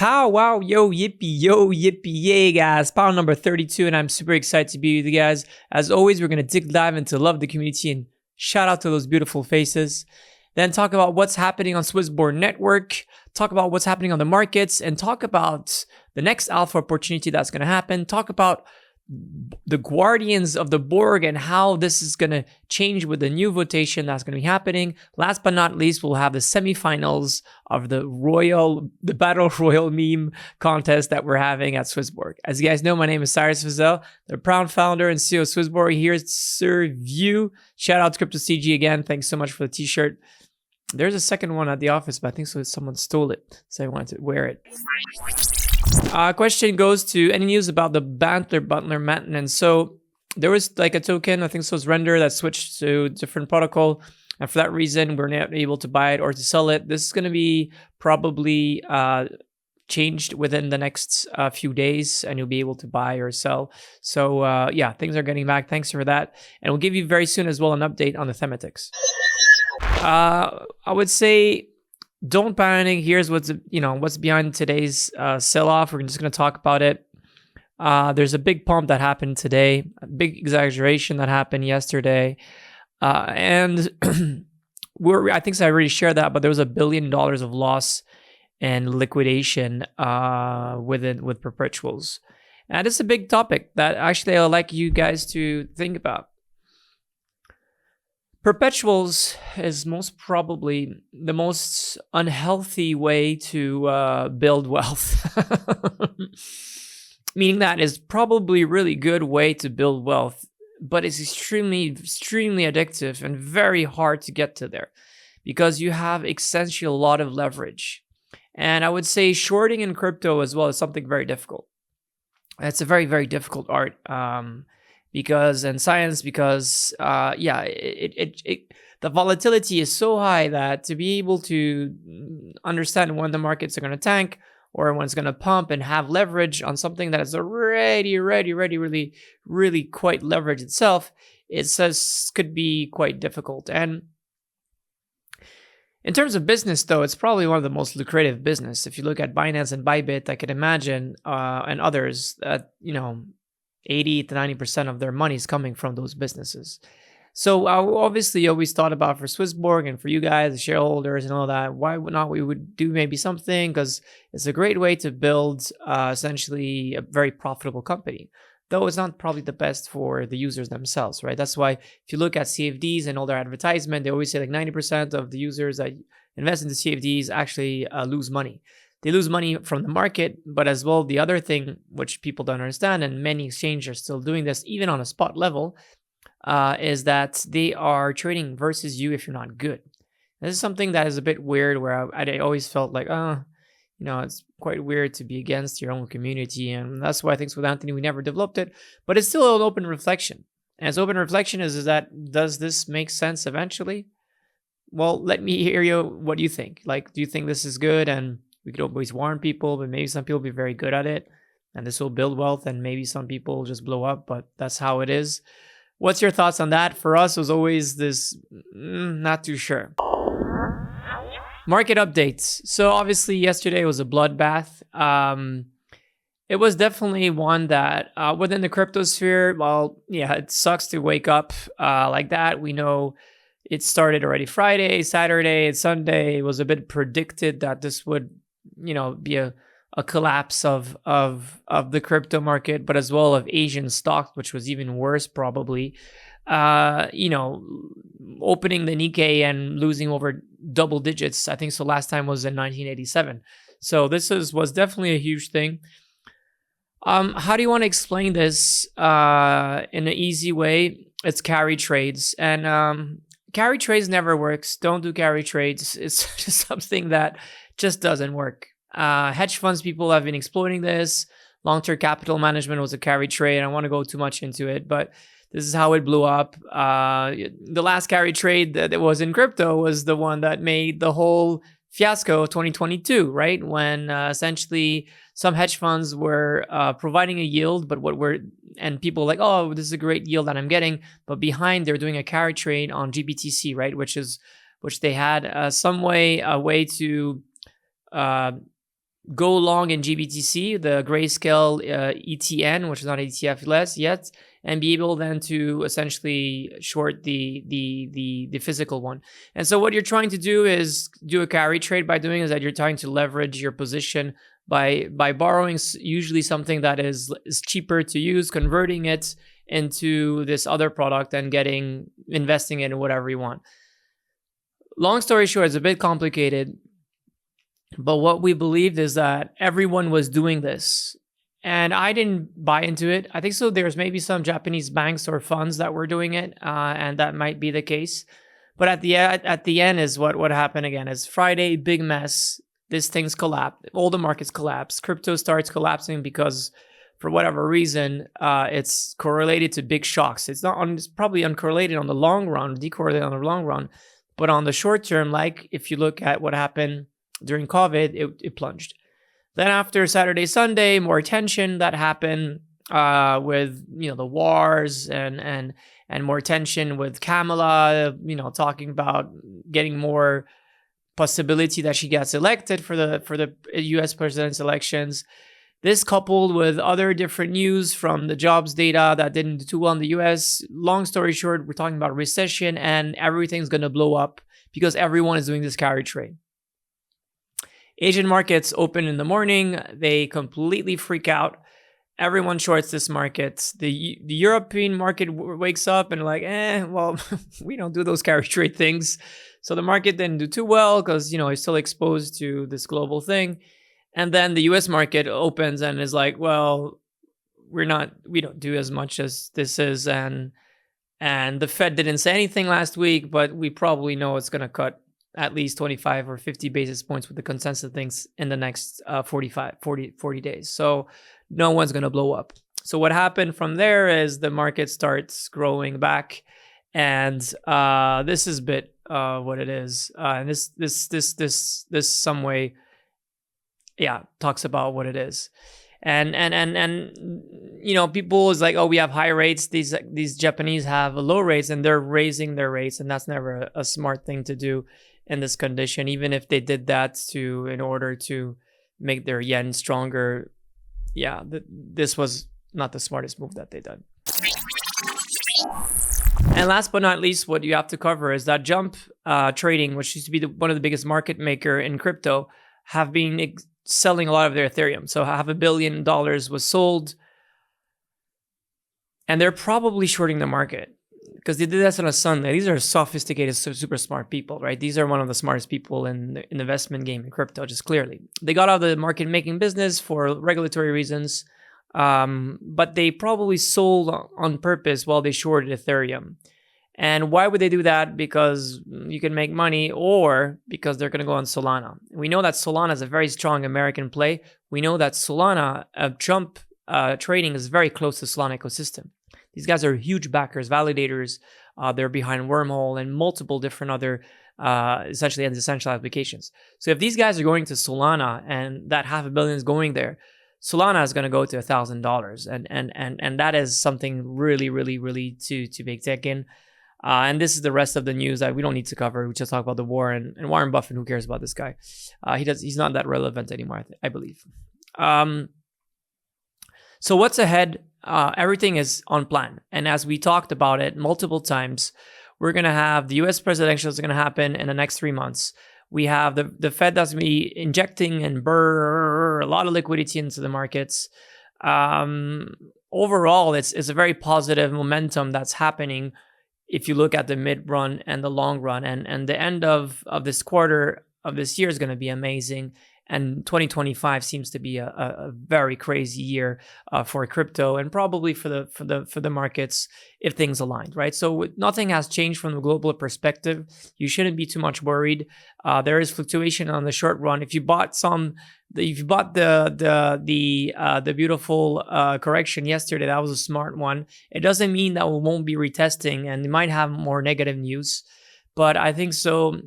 Pow Wow, yo, yippee, yay, guys. Pow number 32, and I'm super excited to be with you guys. As always, we're going to dive into love the community and shout out to those beautiful faces. Then talk about what's happening on SwissBorg network, talk about what's happening on the markets, and talk about the next alpha opportunity that's going to happen. Talk about the guardians of the Borg and how this is going to change with the new votation that's going to be happening. Last but not least, we'll have the semifinals of the Battle Royal meme contest that we're having at SwissBorg. As you guys know, my name is Cyrus Fazel, the proud founder and CEO of SwissBorg, here to serve you. Shout out to Crypto CG again. Thanks so much for the t-shirt. There's a second one at the office, but I think someone stole it, so I wanted to wear it. Question goes to any news about the Banter Butler maintenance. So there was like a token, I think so was Render, that switched to different protocol. And for that reason, we're not able to buy it or to sell it. This is going to be probably changed within the next few days, and you'll be able to buy or sell. So yeah, things are getting back. Thanks for that. And we'll give you very soon as well an update on the thematics. I would say don't panic. Here's what's behind today's sell-off. We're just going to talk about it. There's a big pump that happened today, a big exaggeration that happened yesterday, and I think I already shared that. But there was $1 billion of loss and liquidation with perpetuals, and it's a big topic that actually I'd like you guys to think about. Perpetuals is most probably the most unhealthy way to build wealth. Meaning that is probably a really good way to build wealth, but it's extremely, extremely addictive and very hard to get to there because you have essentially a lot of leverage. And I would say shorting in crypto as well is something very difficult. It's a very, very difficult art. Because the volatility is so high that to be able to understand when the markets are going to tank or when it's going to pump and have leverage on something that is already really quite leveraged itself, could be quite difficult. And in terms of business, though, it's probably one of the most lucrative business. If you look at Binance and Bybit, I could imagine, and others that 80 to 90% of their money is coming from those businesses. So obviously always thought about for SwissBorg and for you guys, the shareholders and all that, why would not we would do maybe something, because it's a great way to build essentially a very profitable company. Though it's not probably the best for the users themselves, right? That's why if you look at CFDs and all their advertisement, they always say like 90% of the users that invest into CFDs actually lose money. They lose money from the market, but as well, the other thing which people don't understand, and many exchanges are still doing this, even on a spot level, is that they are trading versus you if you're not good. This is something that is a bit weird, where I always felt like, it's quite weird to be against your own community, and that's why I think with Anthony we never developed it. But it's still an open reflection, and as open reflection is that does this make sense eventually? Well, let me hear you. What do you think? Like, do you think this is good? And we could always warn people, but maybe some people will be very good at it, and this will build wealth, and maybe some people just blow up, but that's how it is. What's your thoughts on that? For us, it was always this, not too sure. Market updates. So obviously yesterday was a bloodbath. It was definitely one that within the crypto sphere, well, yeah, it sucks to wake up like that. We know it started already Friday, Saturday, and Sunday. It was a bit predicted that this would be a collapse of the crypto market, but as well of Asian stocks, which was even worse probably. Opening the Nikkei and losing over double digits. I think so last time was in 1987. So this was definitely a huge thing. How do you want to explain this in an easy way? It's carry trades, and carry trades never works. Don't do carry trades. It's just something that just doesn't work. Hedge funds people have been exploiting this. Long-term capital management was a carry trade. I don't want to go too much into it, but this is how it blew up. The last carry trade that was in crypto was the one that made the whole fiasco of 2022, right? When essentially some hedge funds were providing a yield, but and people were like, oh, this is a great yield that I'm getting, but behind they're doing a carry trade on GBTC, right? Which they had a way to go long in GBTC, the grayscale ETN, which is not ETF yet, and be able then to essentially short the physical one. And so what you're trying to do is do a carry trade. By doing is that you're trying to leverage your position by borrowing usually something that is cheaper to use, converting it into this other product and investing it in whatever you want. Long story short, it's a bit complicated, but what we believed is that everyone was doing this. And I didn't buy into it. I think so. There's maybe some Japanese banks or funds that were doing it, and that might be the case. But at the end is what happened again. Is Friday, big mess. This thing's collapsed. All the markets collapse. Crypto starts collapsing because, for whatever reason, it's correlated to big shocks. It's probably uncorrelated on the long run, decorrelated on the long run, but on the short term, like if you look at what happened during COVID, it plunged. Then after Saturday, Sunday, more tension that happened with the wars and more tension with Kamala, talking about getting more possibility that she gets elected for the U.S. president's elections. This coupled with other different news from the jobs data that didn't do too well in the U.S. Long story short, we're talking about recession and everything's going to blow up because everyone is doing this carry trade. Asian markets open in the morning. They completely freak out. Everyone shorts this market. The European market wakes up and like, well, we don't do those carry trade things. So the market didn't do too well because, it's still exposed to this global thing. And then the US market opens and is like, well, we don't do as much as this is. And the Fed didn't say anything last week, but we probably know it's going to cut at least 25 or 50 basis points with the consensus things in the next 40 days. So no one's going to blow up. So what happened from there is the market starts growing back. And this is a bit what it is. And this some way, talks about what it is. And people is like, oh, we have high rates. These Japanese have low rates and they're raising their rates. And that's never a smart thing to do in this condition, even if they did that in order to make their yen stronger. This was not the smartest move that they did. And last but not least, what you have to cover is that Jump Trading, which used to be one of the biggest market maker in crypto, have been selling a lot of their Ethereum. So $500 million was sold. And they're probably shorting the market because they did this on a Sunday. These are sophisticated, super smart people, right? These are one of the smartest people in the investment game in crypto, just clearly. They got out of the market making business for regulatory reasons, but they probably sold on purpose while they shorted Ethereum. And why would they do that? Because you can make money or because they're going to go on Solana. We know that Solana is a very strong American play. We know that Solana, Jump Trading is very close to Solana ecosystem. These guys are huge backers, validators. They're behind Wormhole and multiple different other essentially essential applications. So if these guys are going to Solana and that $500 million is going there, Solana is going to go to $1,000, and that is something really, really, really to be taken. And this is the rest of the news that we don't need to cover. We just talk about the war and Warren Buffett. Who cares about this guy? He's not that relevant anymore, I believe. So what's ahead? Everything is on plan. And as we talked about it multiple times, we're going to have the US presidential is going to happen in the next 3 months. We have the Fed that's going to be injecting and a lot of liquidity into the markets. Overall, it's a very positive momentum that's happening if you look at the mid-run and the long run. And the end of this quarter of this year is going to be amazing. And 2025 seems to be a very crazy year for crypto and probably for the markets if things aligned, right? So nothing has changed from the global perspective. You shouldn't be too much worried. There is fluctuation on the short run. If you bought the beautiful correction yesterday, that was a smart one. It doesn't mean that we won't be retesting and they might have more negative news, but I think so.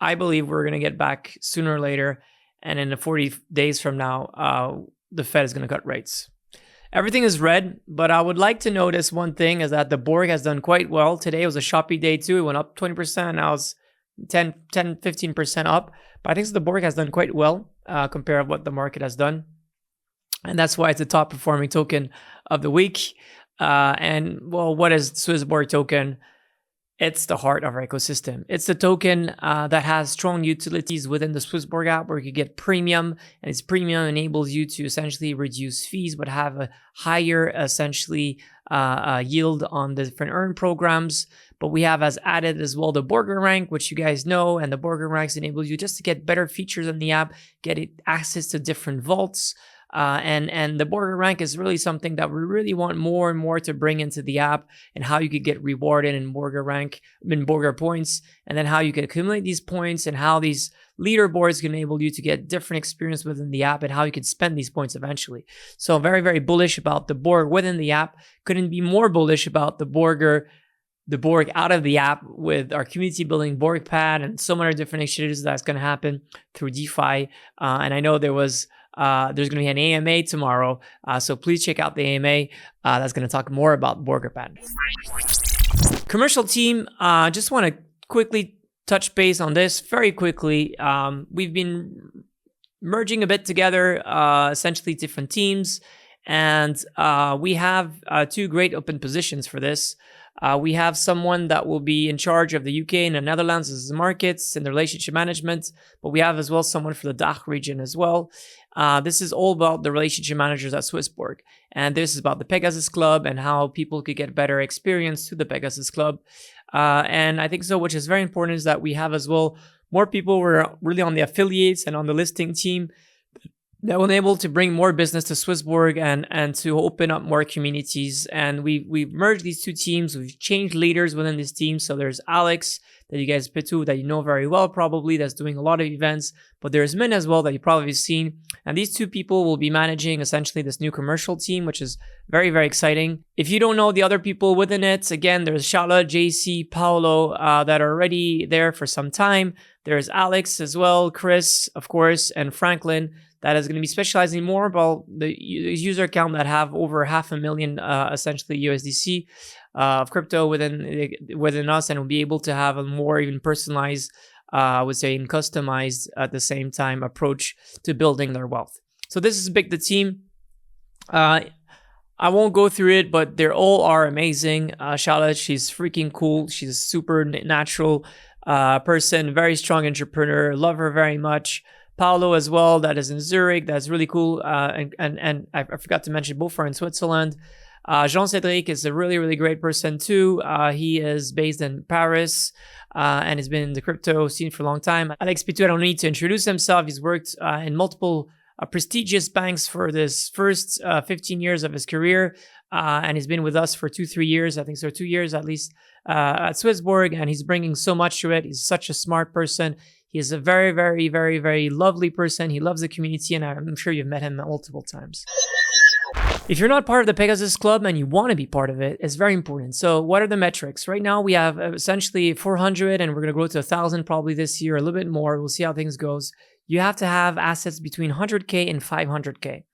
I believe we're going to get back sooner or later. And in the 40 days from now, the Fed is going to cut rates. Everything is red, but I would like to notice one thing is that the Borg has done quite well. Today was a choppy day too. It went up 20%. Now it's 15% up. But I think the Borg has done quite well compared to what the market has done. And that's why it's the top performing token of the week. And well, what is SwissBorg token? It's the heart of our ecosystem. It's the token that has strong utilities within the SwissBorg app where you get premium, and its premium enables you to essentially reduce fees but have a higher essentially yield on the different earn programs. But we have as added as well the Borg rank, which you guys know, and the Borg ranks enable you just to get better features in the app, get access to different vaults. And the Borg rank is really something that we really want more and more to bring into the app, and how you could get rewarded in Borg rank, in Borg points, and then how you can accumulate these points, and how these leaderboards can enable you to get different experience within the app, and how you can spend these points eventually. So very, very bullish about the Borg within the app. Couldn't be more bullish about the Borg out of the app with our community building Borg pad and so many different initiatives that's going to happen through DeFi. And I know there's going to be an AMA tomorrow, so please check out the AMA. That's going to talk more about Borg pad. Commercial team, just want to quickly touch base on this very quickly. We've been merging a bit together, essentially different teams, and we have two great open positions for this. We have someone that will be in charge of the UK and the Netherlands as the markets and the relationship management, but we have as well someone for the DACH region as well. This is all about the relationship managers at SwissBorg, and this is about the Pegasus Club and how people could get better experience to the Pegasus Club. And I think so, which is very important, is that we have as well more people who are really on the affiliates and on the listing team that will enable to bring more business to SwissBorg and to open up more communities. And we've merged these two teams. We've changed leaders within this team. So there's Alex, that you guys Pitu, that you know very well probably, that's doing a lot of events. But there's Min as well, that you've probably seen. And these two people will be managing essentially this new commercial team, which is very, very exciting. If you don't know the other people within it, again, there's Charlotte, JC, Paolo, that are already there for some time. There's Alex as well, Chris, of course, and Franklin, that is going to be specializing more about the user count that have over 500,000 essentially USDC of crypto within us, and will be able to have a more even personalized, I would say, and customized at the same time approach to building their wealth. So this is big, the team. I won't go through it, but they all are amazing. Charlotte, she's freaking cool. She's a super natural person, very strong entrepreneur. Love her very much. Paolo as well, that is in Zurich. That's really cool. And I forgot to mention, both are in Switzerland. Jean-Cédric is a really, really great person too. He is based in Paris and has been in the crypto scene for a long time. Alex Pitu, I don't need to introduce himself. He's worked in multiple prestigious banks for this first 15 years of his career. And he's been with us for 2-3 years, I think so, 2 years at least, at SwissBorg, and he's bringing so much to it. He's such a smart person. He is a very, very, very, very lovely person. He loves the community, and I'm sure you've met him multiple times. If you're not part of the Pegasus Club and you want to be part of it, it's very important. So what are the metrics? Right now, we have essentially 400, and we're going to grow to 1,000 probably this year, a little bit more. We'll see how things goes. You have to have assets between 100K and 500K.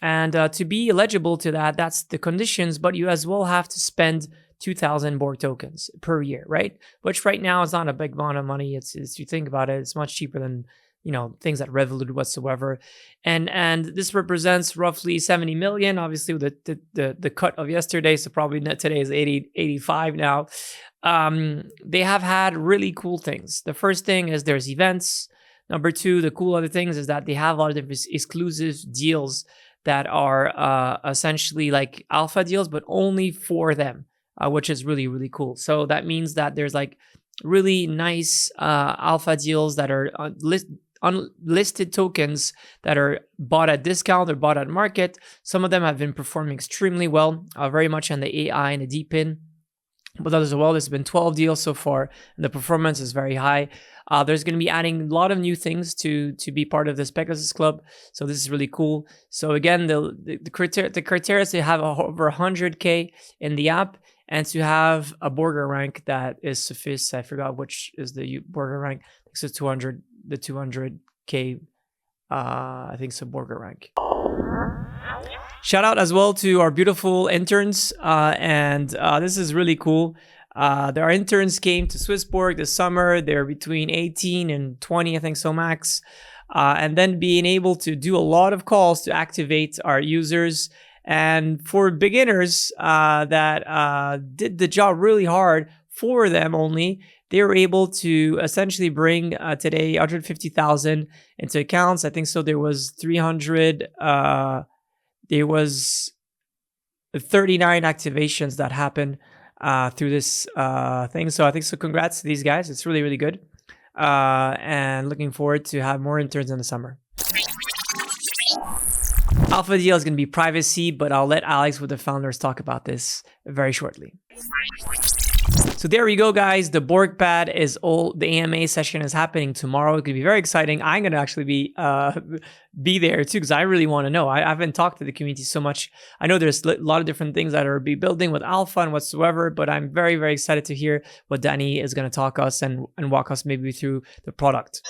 And to be eligible to that, that's the conditions, but you as well have to spend 2,000 Borg tokens per year, right? Which right now is not a big amount of money. It's you think about it, it's much cheaper than, you know, things at Revolut whatsoever. And this represents roughly 70 million, obviously with the cut of yesterday. So probably net today is 80, 85 now. They have had really cool things. The first thing is there's events. Number two, the cool other things is that they have a lot of exclusive deals that are essentially like alpha deals, but only for them. Which is really, really cool. So that means that there's like really nice alpha deals that are unlisted tokens that are bought at discount or bought at market. Some of them have been performing extremely well, very much on the AI and the deepin. But others as well, there's been 12 deals so far, and the performance is very high. There's going to be adding a lot of new things to be part of this Pegasus Club. So this is really cool. So again, the criteria is to have over 100K in the app, and to have a Borg rank that is sufficient. I forgot which is the Borg rank. I think it's 200, the 200K, I think it's a Borg rank. Shout out as well to our beautiful interns. And this is really cool. Their interns came to SwissBorg this summer. They're between 18 and 20, I think so, max. And then being able to do a lot of calls to activate our users. And for beginners that did the job really hard for them only, they were able to essentially bring today 150,000 into accounts. I think so. There was 300. There was 39 activations that happened through this thing. So I think so. Congrats to these guys. It's really, really good. And looking forward to have more interns in the summer. Alpha deal is going to be privacy, but I'll let Alex with the founders talk about this very shortly. So there we go, guys. The Borg pad is all. The AMA session is happening tomorrow. It's going to be very exciting. I'm going to actually be there too, because I really want to know. I haven't talked to the community so much. I know there's a lot of different things that are be building with Alpha and whatsoever, but I'm very, very excited to hear what Danny is going to talk us and walk us maybe through the product.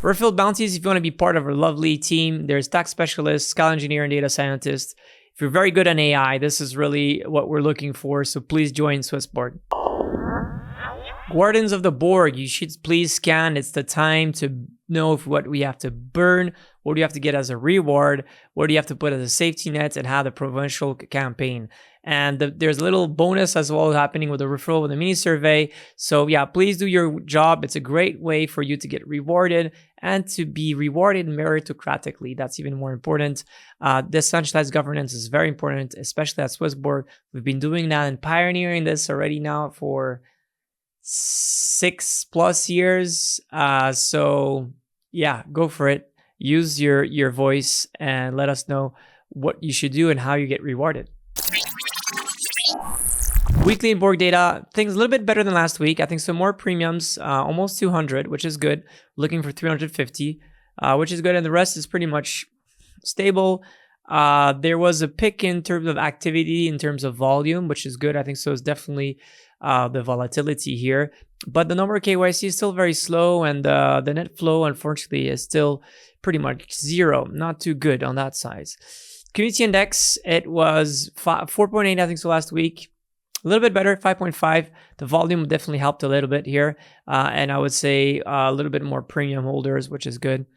Refill bounties, if you want to be part of our lovely team, there's tax specialists, scale engineer, and data scientist. If you're very good on AI, this is really what we're looking for, so please join SwissBorg. Guardians of the Borg, you should please scan. It's the time to know what we have to burn, what do you have to get as a reward, what do you have to put as a safety net, and how the provincial campaign. And there's a little bonus as well happening with the referral with the mini survey. So yeah, please do your job. It's a great way for you to get rewarded and to be rewarded meritocratically. That's even more important. Decentralized governance is very important, especially at SwissBorg. We've been doing that and pioneering this already now for 6+ years. So yeah, go for it. Use your voice and let us know what you should do and how you get rewarded. Weekly in Borg data, things a little bit better than last week. I think some more premiums, almost 200, which is good. Looking for 350, which is good. And the rest is pretty much stable. There was a pick in terms of activity, in terms of volume, which is good. I think so. It's definitely the volatility here. But the number of KYC is still very slow. And the net flow, unfortunately, is still pretty much zero. Not too good on that side. Community index, it was 4.8, I think so, last week. A little bit better, 5.5. The volume definitely helped a little bit here. And I would say a little bit more premium holders, which is good.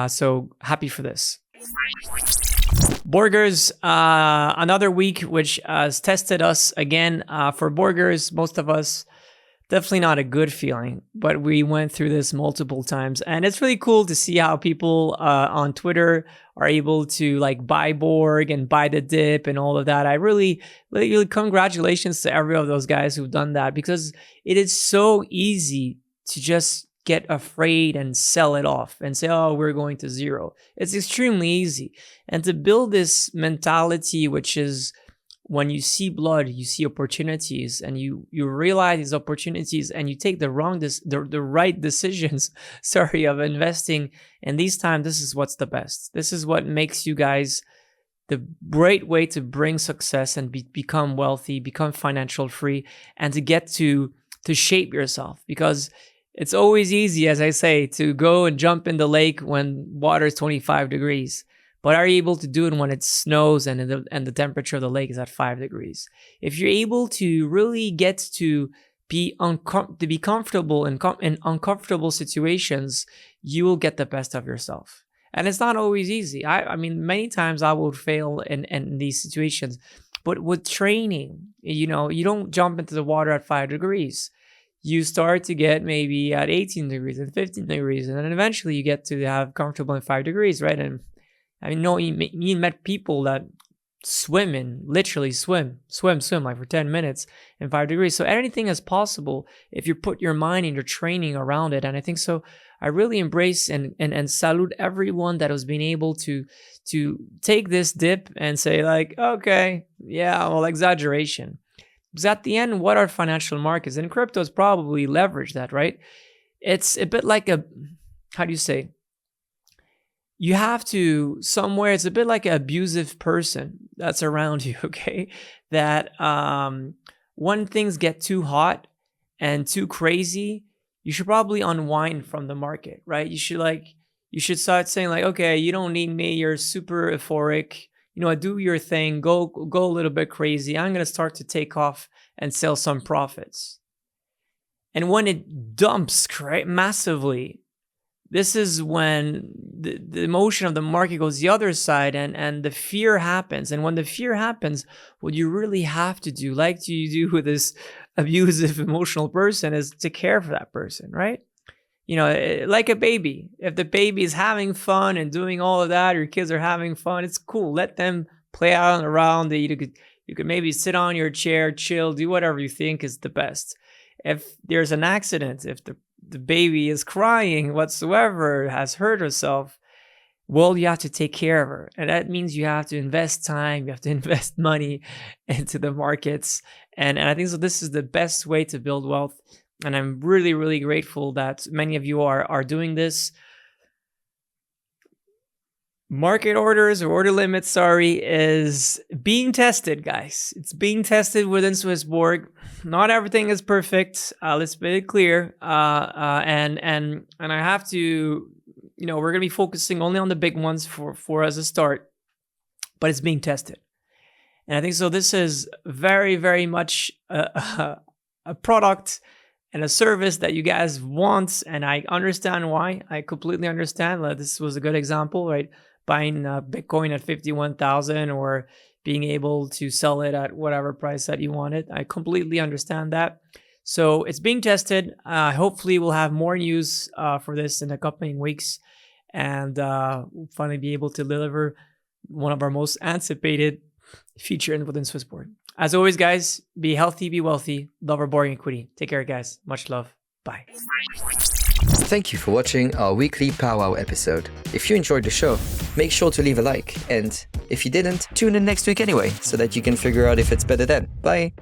So happy for this. Borgers, another week which has tested us again. For Borgers, most of us, definitely not a good feeling, but we went through this multiple times. And it's really cool to see how people on Twitter are able to like buy Borg and buy the dip and all of that. I really congratulations to every one of those guys who've done that, because it is so easy to just get afraid and sell it off and say, oh, we're going to zero. It's extremely easy. And to build this mentality, which is when you see blood, you see opportunities, and you realize these opportunities, and you take the right decisions, of investing. And this time, this is what's the best. This is what makes you guys the great way to bring success and become wealthy, become financial free, and to get to shape yourself. Because it's always easy, as I say, to go and jump in the lake when water is 25 degrees. But are you able to do it when it snows and the temperature of the lake is at 5 degrees? If you're able to really get to be comfortable in uncomfortable situations, you will get the best of yourself. And it's not always easy. I mean, many times I would fail in these situations. But with training, you don't jump into the water at 5 degrees. You start to get maybe at 18 degrees and 15 degrees. And then eventually you get to have comfortable in 5 degrees, right? And I know you met people that literally swim like for 10 minutes in 5 degrees. So anything is possible if you put your mind and your training around it. And I think so. I really embrace and salute everyone that has been able to take this dip and say like, okay, yeah, well, exaggeration. Because at the end, what are financial markets? And crypto is probably leverage that, right? It's a bit like how do you say? You have to somewhere, it's a bit like an abusive person that's around you, okay? That when things get too hot and too crazy, you should probably unwind from the market, right? You should start saying like, okay, you don't need me. You're super euphoric. do your thing, go a little bit crazy. I'm going to start to take off and sell some profits. And when it dumps massively, this is when the emotion of the market goes the other side, and the fear happens. And when the fear happens, what you really have to do, like you do with this abusive, emotional person, is to care for that person, right? Like a baby. If the baby is having fun and doing all of that, your kids are having fun, it's cool. Let them play out around. You could maybe sit on your chair, chill, do whatever you think is the best. If there's an accident, if the baby is crying whatsoever, has hurt herself, well, you have to take care of her. And that means you have to invest time, you have to invest money into the markets. And I think so this is the best way to build wealth. And I'm really, really grateful that many of you are doing this. Market orders, or order limits, is being tested, guys. It's being tested within SwissBorg. Not everything is perfect. Let's be clear. And I have to, we're going to be focusing only on the big ones for as a start, but it's being tested. And I think so this is very, very much a product and a service that you guys want. And I understand why. I completely understand. This was a good example, right? Buying Bitcoin at 51,000 or being able to sell it at whatever price that you wanted. I completely understand that. So it's being tested. Hopefully we'll have more news for this in the coming weeks, and we'll finally be able to deliver one of our most anticipated features within SwissBorg. As always, guys, be healthy, be wealthy, love our Borg equity. Take care, guys. Much love. Bye. Thank you for watching our weekly Pow Wow episode. If you enjoyed the show, make sure to leave a like. And if you didn't, tune in next week anyway, so that you can figure out if it's better then. Bye.